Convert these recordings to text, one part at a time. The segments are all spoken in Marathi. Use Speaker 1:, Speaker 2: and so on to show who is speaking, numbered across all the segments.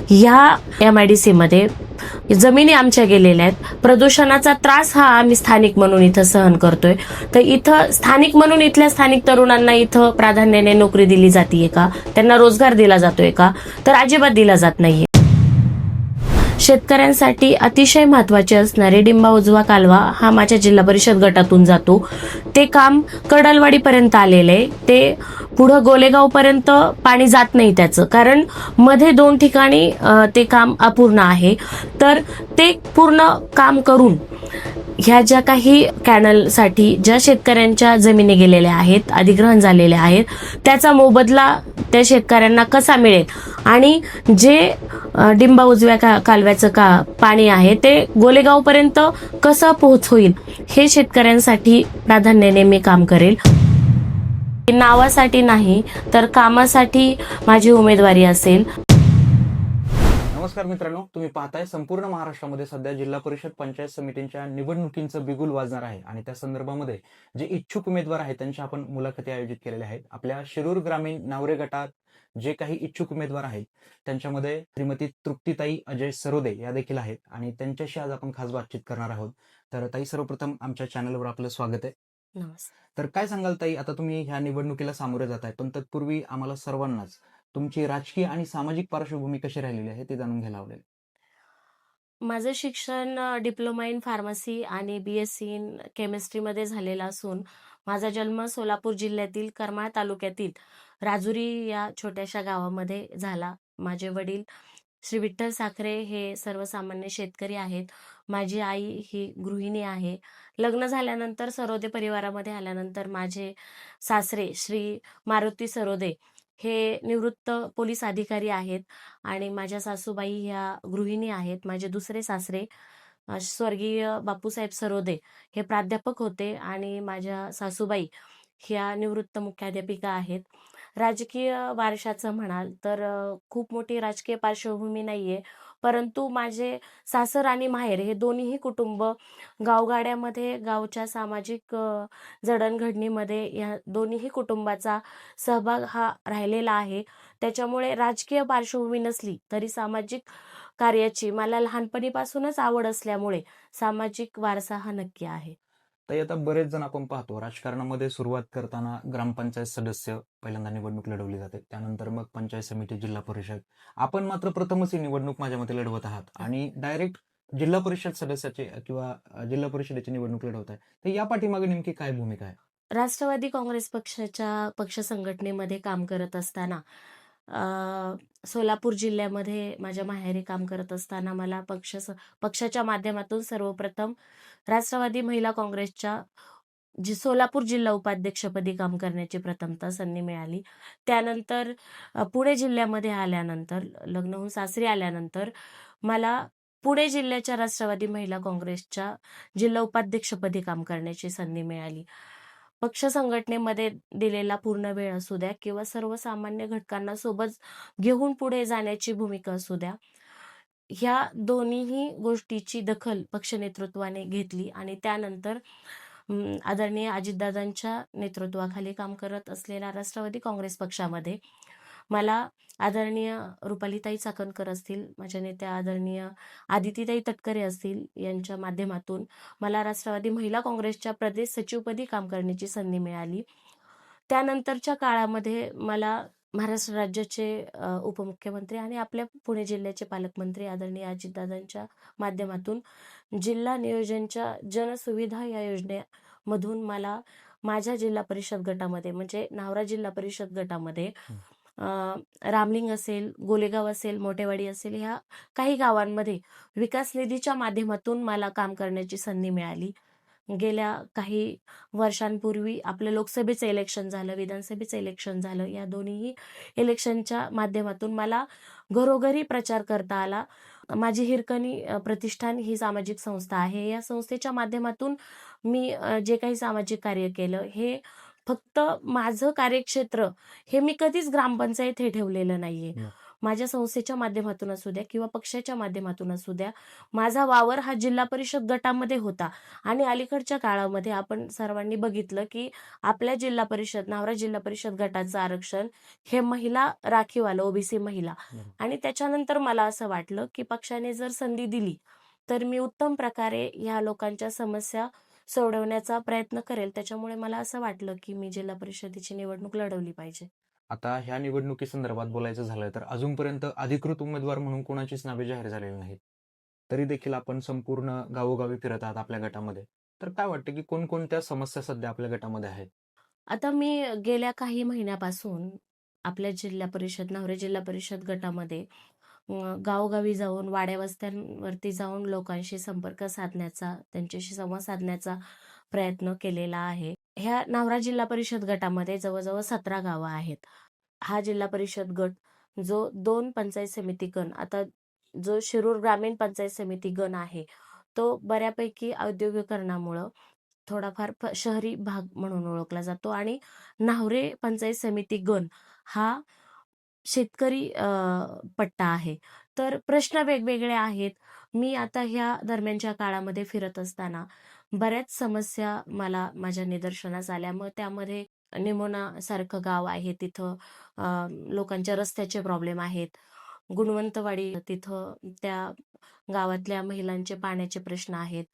Speaker 1: ह्या MIDC मध्ये जमिनी आमच्या गेलेल्या आहेत. प्रदूषणाचा त्रास हा आम्ही स्थानिक म्हणून इथं सहन करतोय. तर इथं स्थानिक म्हणून इथल्या स्थानिक तरुणांना इथं प्राधान्याने नोकरी दिली जातीये का, त्यांना रोजगार दिला जातोय का, तर अजिबात दिला जात नाहीये. शेतकऱ्यांसाठी अतिशय महत्त्वाचे असणारे डिंबा उजवा कालवा हा माझ्या जिल्हा परिषद गटातून जातो. ते काम कडलवाडीपर्यंत आलेलं आहे. ते पुढं गोलेगावपर्यंत पाणी जात नाही त्याचं, कारण मध्ये 2 ठिकाणी ते काम अपूर्ण आहे. तर ते पूर्ण काम करून ह्या ज्या काही कॅनलसाठी ज्या शेतकऱ्यांच्या जमिनी गेलेल्या आहेत, अधिग्रहण झालेले आहेत, त्याचा मोबदला त्या शेतकऱ्यांना कसा मिळेल आणि जे डिंबा उजव्या कालव्याचं पाणी आहे ते गोलेगावपर्यंत कसं होईल, हे शेतकऱ्यांसाठी प्राधान्याने मी काम करेल. नावासाठी नाही तर कामासाठी माझी उमेदवारी असेल.
Speaker 2: नमस्कार मित्रांनो, तुम्ही पाहताय संपूर्ण महाराष्ट्रामध्ये सध्या जिल्हा परिषद पंचायत समितींच्या निवडणुकींचं बिगुल वाजणार आहे आणि त्या संदर्भामध्ये जे इच्छुक उमेदवार आहेत त्यांच्या आपण मुलाखती आयोजित केलेल्या आहेत. आपल्या शिरूर ग्रामीण नावरे गटात जे काही इच्छुक उमेदवार आहेत त्यांच्यामध्ये श्रीमती तृप्तीताई अजय सरोदे या देखील आहेत आणि त्यांच्याशी आज आपण खास बातचीत करणार आहोत. तर ताई, सर्वप्रथम आमच्या चॅनलवर आपलं स्वागत आहे.
Speaker 1: नमस्कार.
Speaker 2: तर काय सांगाल ताई, आता तुम्ही ह्या निवडणुकीला सामोरे जात आहे, पण तत्पूर्वी आम्हाला सर्वांनाच तुमची राजकीय आणि सामाजिक पार्श्वभूमी कशी राहिलेली आहे ते जाणून घ्यायला आवडेल.
Speaker 1: माझं शिक्षण डिप्लोमा इन फार्मसी आणि BSc इन केमिस्ट्रीमध्ये झालेलं असून माझा जन्म सोलापूर जिल्ह्यातील करमाळ तालुक्यातील राजुरी या छोट्याशा गावामध्ये झाला. माझे वडील श्री विठ्ठल साखरे हे सर्वसामान्य शेतकरी आहेत. माझी आई ही गृहिणी आहे. लग्न झाल्यानंतर सरोदे परिवारामध्ये आल्यानंतर माझे सासरे श्री मारुती सरोदे हे निवृत्त पोलीस अधिकारी आहेत आणि माझ्या सासूबाई ह्या गृहिणी आहेत. माझे दुसरे सासरे स्वर्गीय बापूसाहेब सरोदे हे प्राध्यापक होते आणि माझ्या सासूबाई ह्या निवृत्त मुख्याध्यापिका आहेत. राजकीय वारशाचं म्हणाल तर खूप मोठी राजकीय पार्श्वभूमी नाहीये, परंतु माझे सासर आणि माहेर हे दोन्हीही कुटुंब गावगाड्यामध्ये गावच्या सामाजिक जडणघडणीमध्ये या दोन्हीही कुटुंबाचा सहभाग हा राहिलेला आहे. त्याच्यामुळे राजकीय पार्श्वभूमी नसली तरी सामाजिक कार्याची मला लहानपणीपासूनच आवड असल्यामुळे सामाजिक वारसा हा नक्की आहे.
Speaker 2: ताई, आता बरेच जण आपण पाहतो राजकारणामध्ये सुरुवात करताना ग्रामपंचायत सदस्य पहिल्यांदा निवडणूक लढवली जाते, त्यानंतर मग पंचायत समिती, जिल्हा परिषद. आपण मात्र प्रथमच ही निवडणूक माझ्या मते लढवत आहात आणि डायरेक्ट जिल्हा परिषद सदस्याचे किंवा जिल्हा परिषदेची निवडणूक लढवत आहे. तर या पाठीमागे नेमकी काय भूमिका आहे?
Speaker 1: राष्ट्रवादी काँग्रेस पक्षाच्या पक्ष संघटनेमध्ये काम करत असताना सोलापूर जिल्ह्यामध्ये माझ्या माहेरी काम करत असताना मला पक्षाच्या माध्यमातून सर्वप्रथम राष्ट्रवादी महिला काँग्रेसच्या सोलापूर जिल्हा उपाध्यक्षपदी काम करण्याची प्रथमतः संधी मिळाली. त्यानंतर पुणे जिल्ह्यामध्ये आल्यानंतर, लग्न होऊन सासरी आल्यानंतर मला पुणे जिल्ह्याच्या राष्ट्रवादी महिला काँग्रेसच्या जिल्हा उपाध्यक्षपदी काम करण्याची संधी मिळाली. पक्ष संघटनेमध्ये दिलेला पूर्ण वेळ असू द्या किंवा सर्वसामान्य घटकांना सोबत घेऊन पुढे जाण्याची भूमिका असू द्या, ह्या दोन्हीही गोष्टीची दखल पक्ष नेतृत्वाने घेतली आणि त्यानंतर आदरणीय अजितदादांच्या नेतृत्वाखाली काम करत असलेल्या राष्ट्रवादी काँग्रेस पक्षामध्ये मला आदरणीय रुपालीताई चाकणकर असतील, माझ्या नेत्या आदरणीय आदितीताई तटकरे असतील, यांच्या माध्यमातून मला राष्ट्रवादी महिला काँग्रेसच्या प्रदेश सचिवपदी काम करण्याची संधी मिळाली. त्यानंतरच्या काळामध्ये मला महाराष्ट्र राज्याचे उपमुख्यमंत्री आणि आपल्या पुणे जिल्ह्याचे पालकमंत्री आदरणीय अजितदादांच्या माध्यमातून जिल्हा नियोजनच्या जनसुविधा या योजनेमधून मला माझ्या जिल्हा परिषद गटामध्ये म्हणजे नावरा जिल्हा परिषद गटामध्ये रामलिंग असेल, गोलेगाव असेल, मोठेवाडी असेल, ह्या काही गावांमध्ये विकास निधीच्या माध्यमातून मला काम करण्याची संधी मिळाली. गेल्या काही वर्षांपूर्वी आपलं लोकसभेचं इलेक्शन झालं, विधानसभेचं इलेक्शन झालं. या दोन्हीही इलेक्शनच्या माध्यमातून मला घरोघरी प्रचार करता आला. माझी हिरकणी प्रतिष्ठान ही सामाजिक संस्था आहे. या संस्थेच्या माध्यमातून मी जे काही सामाजिक कार्य केलं, हे फक्त माझं कार्यक्षेत्र हे मी कधीच ग्रामपंचायत हे ठेवलेलं नाहीये. माझ्या संस्थेच्या माध्यमातून असू द्या किंवा पक्षाच्या माध्यमातून असू द्या, माझा वावर हा जिल्हा परिषद गटामध्ये होता. आणि अलीकडच्या काळामध्ये आपण सर्वांनी बघितलं की आपल्या जिल्हा परिषद, न्हावरा जिल्हा परिषद गटाचं आरक्षण हे महिला राखीव आलं, ओबीसी महिला.
Speaker 2: बरोबर.
Speaker 1: आणि त्याच्यानंतर मला असं वाटलं की पक्षाने जर संधी दिली तर मी उत्तम प्रकारे ह्या लोकांच्या समस्या सोडवण्याचा प्रयत्न करेल. त्याच्यामुळे मला असं वाटलं की मी जिल्हा परिषदेची निवडणूक लढवली पाहिजे.
Speaker 2: आता ह्या निवडणुकीसंदर्भात बोलायचं झालं तर अजूनपर्यंत अधिकृत उमेदवार म्हणून कोणाचीच नावे जाहीर झालेली नाहीत. तरी देखील आपण संपूर्ण गावोगावी फिरत आहात आपल्या गटामध्ये. तर काय वाटतं की कोणकोणत्या समस्या सध्या आपल्या गटामध्ये आहेत?
Speaker 1: आता मी गेल्या काही महिन्यापासून आपल्या जिल्हा परिषद, न्हावरा जिल्हा परिषद गटामध्ये गावोगावी जाऊन, वाड्या-वस्त्यांवरती जाऊन लोकांशी संपर्क साधण्याचा, त्यांच्याशी संवाद साधण्याचा प्रयत्न केलेला आहे. ह्या न्हावरा जिल्हा परिषद गटामध्ये जवळ-जवळ 17 गावं आहेत. हा जिल्हा परिषद गट जो 2 पंचायत समिती गण, आता जो शिरूर ग्रामीण पंचायत समिती गण आहे, तो बऱ्यापैकी औद्योगिकरणामुळं थोडाफार शहरी भाग म्हणून ओळखला जातो आणि न्हावरे पंचायत समिती गण हा शेतकरी पट्टा आहे. तर प्रश्न वेगवेगळे आहेत. मी आता ह्या दरम्यानच्या काळामध्ये फिरत असताना बऱ्याच समस्या मला माझ्या निदर्शनास आल्या. मग त्यामध्ये निमोणासारखं गाव आहे, तिथं लोकांच्या रस्त्याचे प्रॉब्लेम आहेत. गुणवंतवाडी तिथं त्या गावातल्या महिलांचे पाण्याचे प्रश्न आहेत.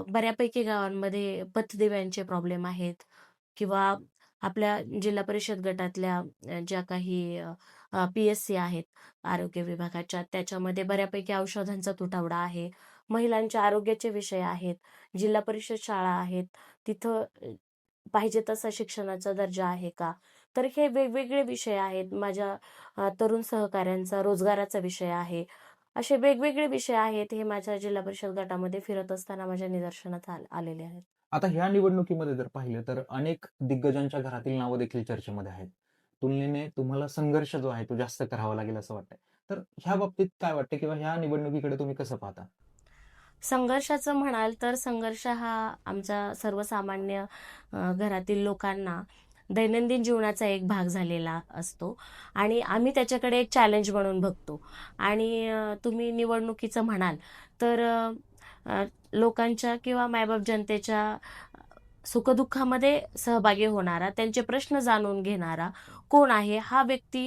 Speaker 1: बऱ्यापैकी गावांमध्ये पथदिव्यांचे प्रॉब्लेम आहेत किंवा आपल्या जिल्हा परिषद गटातल्या ज्या काही PSC आहेत आरोग्य विभागाच्या, त्याच्यामध्ये बऱ्यापैकी औषधांचा तुटवडा आहे. महिलांच्या आरोग्याचे विषय आहेत. जिल्हा परिषद शाळा आहेत. तिथं पाहिजे तसा शिक्षणाचा दर्जा आहे का? तर हे वेगवेगळे विषय आहेत. माझ्या तरुण सहकाऱ्यांचा रोजगाराचा विषय आहे. असे वेगवेगळे विषय आहेत. हे माझ्या जिल्हा परिषद गटामध्ये फिरत असताना माझ्या निदर्शनात आलेले आहेत.
Speaker 2: आता ह्या निवडणुकीमध्ये जर पाहिलं तर अनेक दिग्गजांच्या घरातील नावं देखील चर्चेमध्ये आहेत. तुलनेने तुम्हाला संघर्ष जो आहे तो जास्त करावा लागेल असं वाटतंय. तर ह्या बाबतीत काय वाटतं किंवा ह्या निवडणुकीकडे तुम्ही कसं पाहता?
Speaker 1: संघर्षाचं म्हणाल तर संघर्ष हा आमच्या सर्वसामान्य घरातील लोकांना दैनंदिन जीवनाचा एक भाग झालेला असतो आणि आम्ही त्याच्याकडे एक चॅलेंज म्हणून बघतो. आणि तुम्ही निवडणुकीचं म्हणाल तर लोकांच्या किंवा मायबाप जनतेच्या सुखदुःखामध्ये सहभागी होणारा, त्यांचे प्रश्न जाणून घेणारा कोण आहे हा व्यक्ती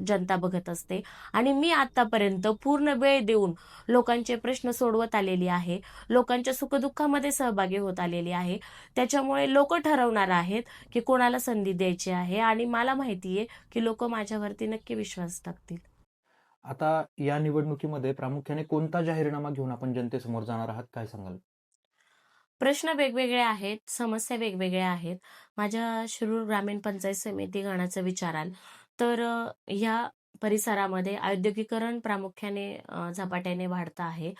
Speaker 1: जनता बघत असते. आणि मी आतापर्यंत पूर्ण वेळ देऊन लोकांचे प्रश्न सोडवत आलेली आहे. लोकांच्या सुखदुःखामध्ये सहभागी होत आलेली आहे. त्याच्यामुळे लोक ठरवणार आहेत की कोणाला संधी द्यायची आहे आणि मला माहिती आहे की लोक माझ्यावरती नक्की विश्वास टाकतील.
Speaker 2: आता या निवडणुकीमध्ये प्रामुख्याने कोणता जाहीरनामा घेऊन आपण जनतेसमोर जाणार आहात काय सांगाल?
Speaker 1: प्रश्न वेगवेगळे आहेत, समस्या वेगवेगळ्या आहेत. माझ्या शिरूर ग्रामीण पंचायत समिती गणाचं विचाराल तर ह्या परिसरामध्ये औद्योगिकरण प्रामुख्याने झपाट्याने वाढतं आहे.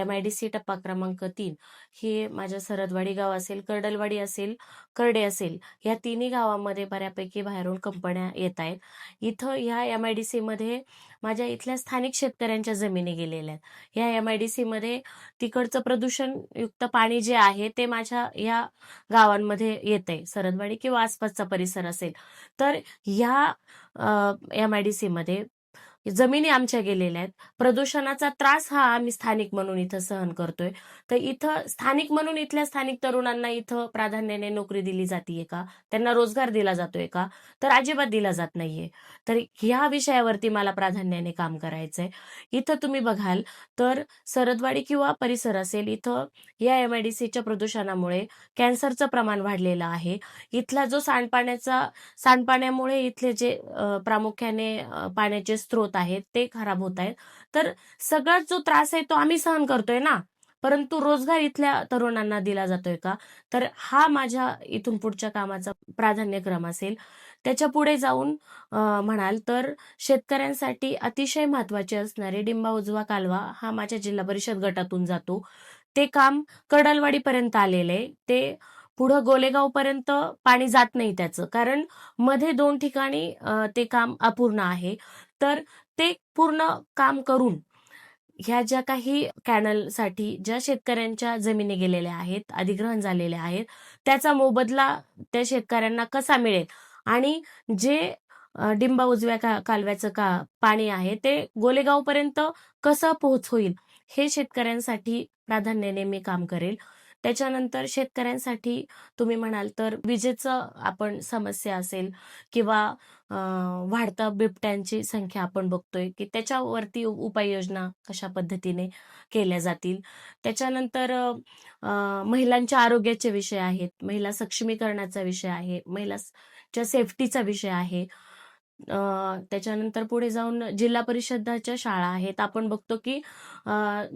Speaker 1: MIDC टप्पा क्रमांक 3 हे माझं सरदवाडी गाव असेल, कर्डलवाडी असेल, करडे असेल, या तिन्ही गावामध्ये बऱ्यापैकी बाहेरून कंपन्या येत आहेत. इथं ह्या MIDC मध्ये माझ्या इथल्या स्थानिक शेतकऱ्यांच्या जमिनी गेलेल्या आहेत. ह्या MIDC मध्ये तिकडचं प्रदूषणयुक्त पाणी जे आहे ते माझ्या या गावांमध्ये येतंय. सरदवाडी किंवा आसपासचा परिसर असेल. तर ह्या MIDC मध्ये जमिनी आमच्या गेलेल्या आहेत. प्रदूषणाचा त्रास हा आम्ही स्थानिक म्हणून इथं सहन करतोय. तर इथं स्थानिक म्हणून इथल्या स्थानिक तरुणांना इथं प्राधान्याने नोकरी दिली जातीये का? त्यांना रोजगार दिला जातोय का? तर अजिबात दिला जात नाहीये. तर ह्या विषयावरती मला प्राधान्याने काम करायचंय. इथं तुम्ही बघाल तर सरदवाडी किंवा परिसर असेल, इथं या MIDCच्या प्रदूषणामुळे कॅन्सरचं प्रमाण वाढलेलं आहे. इथला जो सांडपाण्यामुळे इथले जे प्रामुख्याने पाण्याचे स्रोत आहेत ते खराब होत आहेत. तर सगळ्यात जो त्रास आहे तो आम्ही सहन करतोय ना, परंतु रोजगार इथल्या तरुणांना दिला जातोय का? तर हा माझ्या इथून पुढच्या कामाचा प्राधान्यक्रम असेल. त्याच्या पुढे जाऊन म्हणाल तर शेतकऱ्यांसाठी अतिशय महत्त्वाचे असणारे डिंबा उजवा कालवा हा माझ्या जिल्हा परिषद गटातून जातो. ते काम कडलवाडीपर्यंत आलेलं आहे. ते पुढं गोलेगावपर्यंत पाणी जात नाही त्याचं, कारण मध्ये 2 ठिकाणी ते काम अपूर्ण आहे. तर ते पूर्ण काम करून ह्या ज्या काही कॅनलसाठी ज्या शेतकऱ्यांच्या जमिनी गेलेल्या आहेत, अधिग्रहण झालेले आहेत, त्याचा मोबदला त्या शेतकऱ्यांना कसा मिळेल आणि जे डिंबा उजव्या कालव्याचं पाणी आहे ते गोलेगावपर्यंत कसं पोहोच होईल हे शेतकऱ्यांसाठी प्राधान्याने मी काम करेल. त्याच्यानंतर शेतकऱ्यांसाठी तुम्ही म्हणाल तर विजेचं आपण समस्या असेल किंवा वाढत्या बिबट्यांची संख्या आपण बघतोय की त्याच्यावरती उपाययोजना कशा पद्धतीने केल्या जातील. त्याच्यानंतर महिलांच्या आरोग्याचे विषय आहेत, महिला सक्षमीकरणाचा विषय आहे, महिलाच्या सेफ्टीचा विषय आहे. त्याच्यानंतर पुढे जाऊन जिल्हा परिषदाच्या शाळा आहेत. आपण बघतो की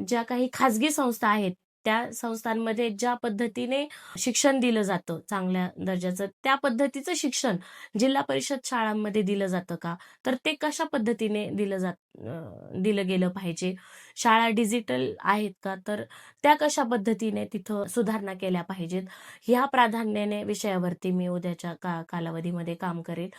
Speaker 1: ज्या काही खाजगी संस्था आहेत, त्या संस्थांमध्ये ज्या पद्धतीने शिक्षण दिलं जातं चांगल्या दर्जाचं, त्या पद्धतीचं शिक्षण जिल्हा परिषद शाळांमध्ये दिलं जातं का? तर ते कशा पद्धतीने दिलं गेलं पाहिजे? शाळा डिजिटल आहेत का? तर त्या कशा पद्धतीने तिथं सुधारणा केल्या पाहिजेत? ह्या प्राधान्याने विषयावरती मी उद्याच्या कालावधीमध्ये काम करेल.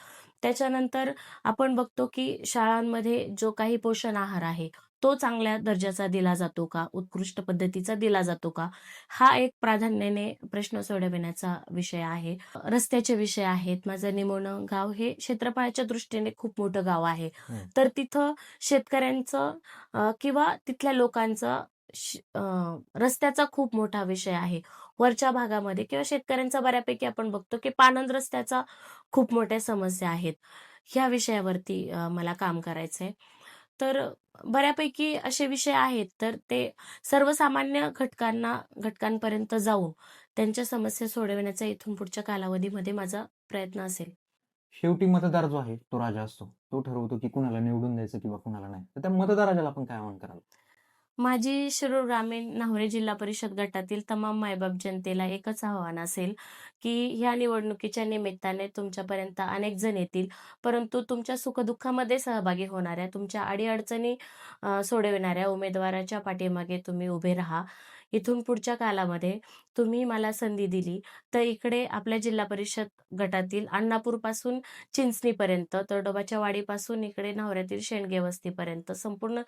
Speaker 1: त्याच्यानंतर आपण बघतो की शाळांमध्ये जो काही पोषण आहार आहे, तो चांगल्या दर्जाचा दिला जातो का? उत्कृष्ट पद्धतीचा दिला जातो का? हा एक प्राधान्याने प्रश्न सोडविण्याचा विषय आहे. रस्त्याचे विषय आहेत. माझं निमोणं गाव हे क्षेत्रफळाच्या दृष्टीने खूप मोठं गाव आहे. तर तिथं शेतकऱ्यांचं किंवा तिथल्या लोकांचं रस्त्याचा खूप मोठा विषय आहे. वरच्या भागामध्ये किंवा शेतकऱ्यांचा बऱ्यापैकी आपण बघतो की पाणंद रस्त्याचा खूप मोठ्या समस्या आहेत. ह्या विषयावरती मला काम करायचंय. तर बऱ्यापैकी असे विषय आहेत, तर ते सर्वसामान्य घटकांपर्यंत जाऊन त्यांच्या समस्या सोडवण्याचा इथून पुढच्या कालावधीमध्ये माझा प्रयत्न असेल.
Speaker 2: शेवटी मतदार जो आहे तो राजा असतो. तो ठरवतो की कुणाला निवडून द्यायचं किंवा कुणाला नाही. तर त्या मतदाराला आपण काय आवाहन कराल?
Speaker 1: माझी शिरूर ग्रामीण न्हावरे जिल्हा परिषद गटातील तमाम मायबाप जनतेला एकच आव्हान असेल, की ह्या निवडणुकीच्या निमित्ताने तुमच्यापर्यंत अनेक जण येतील, परंतु तुमच्या सुखदुःखामध्ये सहभागी होणाऱ्या, तुमच्या अडीअडचणी सोडविणाऱ्या उमेदवाराच्या पाठीमागे तुम्ही उभे राहा. इथून पुढच्या कालामध्ये तुम्ही मला संधी दिली, तर इकडे आपल्या जिल्हा परिषद गटातील अण्णापूरपासून चिंचणीपर्यंत, तळडोबाच्या वाडीपासून इकडे न्हावऱ्यातील शेंडगे वस्तीपर्यंत संपूर्ण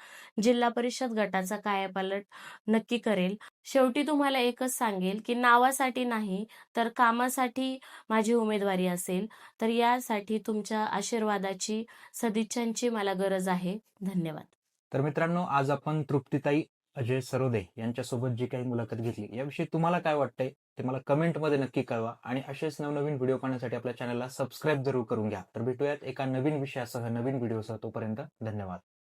Speaker 1: जिल्हा परिषद गटाचा कायापालट नक्की करेल. शेवटी तुम्हाला एकच सांगेल, की नावासाठी नाही, तर कामासाठी माझी उमेदवारी असेल. तर यासाठी तुमच्या आशीर्वादाची, सदिच्छांची मला गरज आहे. धन्यवाद.
Speaker 2: तर मित्रांनो, आज आपण तृप्तीताई अजय सरोदे यांच्यासोबत जी काही मुलाखत घेतली, याविषयी तुम्हाला काय वाटतंय ते मला कमेंटमध्ये नक्की कळवा आणि असेच नवनवीन व्हिडिओ पाहण्यासाठी आपल्या चॅनलला सबस्क्राईब जरूर करून घ्या. तर भेटूयात एका नवीन विषयासह, नवीन व्हिडिओसह. तोपर्यंत धन्यवाद.